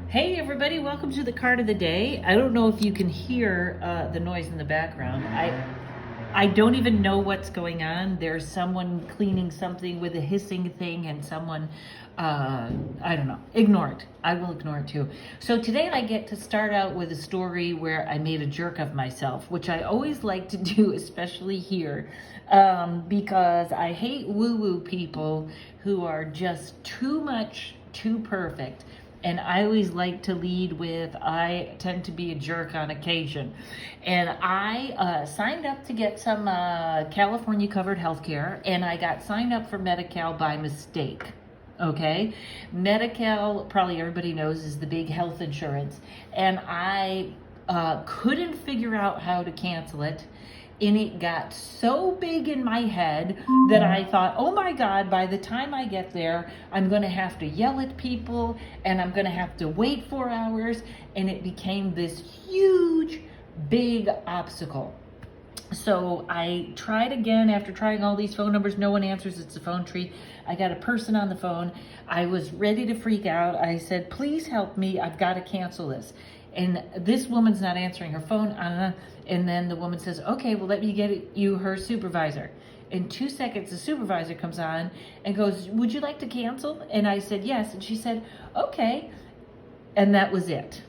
Hey everybody, welcome to the card of the day. I don't know if you can hear the noise in the background. I don't even know what's going on. There's someone cleaning something with a hissing thing and someone, I don't know, ignore it. I will ignore it too. So today I get to start out with a story where I made a jerk of myself, which I always like to do, especially here, because I hate woo-woo people who are just too much, too perfect. And I always like to lead with, I tend to be a jerk on occasion. And I signed up to get some California covered health care, and I got signed up for Medi-Cal by mistake. Okay? Medi-Cal, probably everybody knows, is the big health insurance. And I couldn't figure out how to cancel it. And it got so big in my head that I thought, oh my God, by the time I get there, I'm going to have to yell at people and I'm going to have to wait 4 hours. And it became this huge, big obstacle. So I tried again after trying all these phone numbers. No one answers. It's a phone tree. I got a person on the phone. I was ready to freak out. I said, please help me. I've got to cancel this. And this woman's not answering her phone. And then the woman says, okay, well, let me get you her supervisor. In 2 seconds, the supervisor comes on and goes, would you like to cancel? And I said, yes. And she said, okay. And that was it.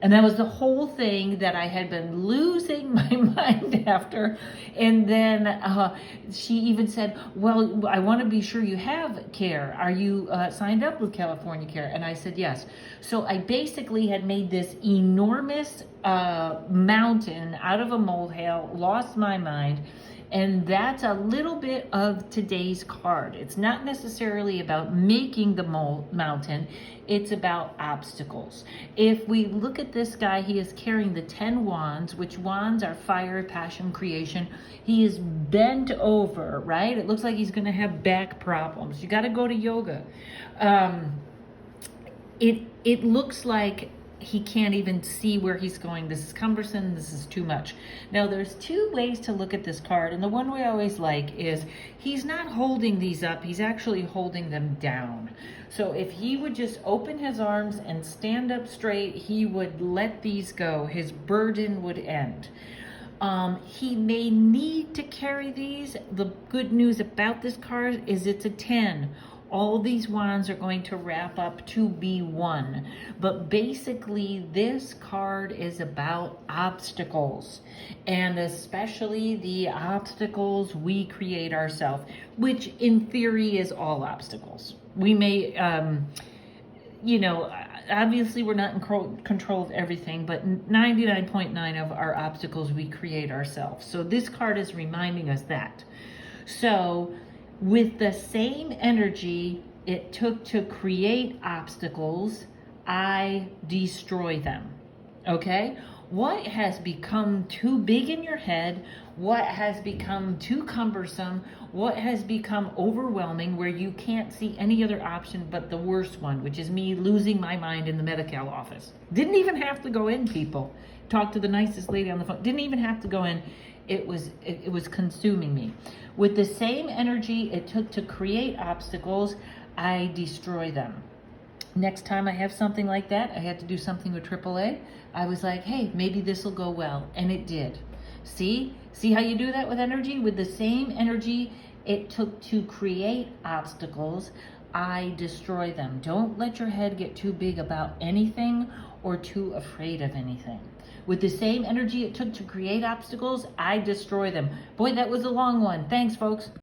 And that was the whole thing that I had been losing my mind after. And then she even said, well, I want to be sure you have care. Are you signed up with California Care? And I said, yes. So I basically had made this enormous mountain out of a molehill, lost my mind. And that's a little bit of today's card. It's not necessarily about making the mountain. It's about obstacles. If we look at this guy, he is carrying the 10 wands, which wands are fire, passion, creation. He is bent over, right? It looks like he's going to have back problems. You got to go to yoga. It looks like he can't even see where he's going. This is cumbersome. This is too much. Now, there's two ways to look at this card. And the one way I always like is he's not holding these up. He's actually holding them down. So if he would just open his arms and stand up straight, he would let these go. His burden would end. He may need to carry these. The good news about this card is it's a 10. All these wands are going to wrap up to be one. But basically, this card is about obstacles. And especially the obstacles we create ourselves, which in theory is all obstacles. We may, obviously we're not in control of everything, but 99.9 of our obstacles we create ourselves. So this card is reminding us that. So with the same energy it took to create obstacles, I destroy them. Okay? What has become too big in your head? What has become too cumbersome? What has become overwhelming where you can't see any other option but the worst one, which is me losing my mind in the Medi-Cal office? Didn't even have to go in, people. Talked to the nicest lady on the phone. Didn't even have to go in. It was consuming me. With the same energy it took to create obstacles, I destroy them. Next time I have something like that, I had to do something with AAA. I was like, hey, maybe this will go well. And it did. See how you do that with energy? With the same energy it took to create obstacles, I destroy them. Don't let your head get too big about anything or too afraid of anything. With the same energy it took to create obstacles, I destroy them. Boy, that was a long one. Thanks, folks.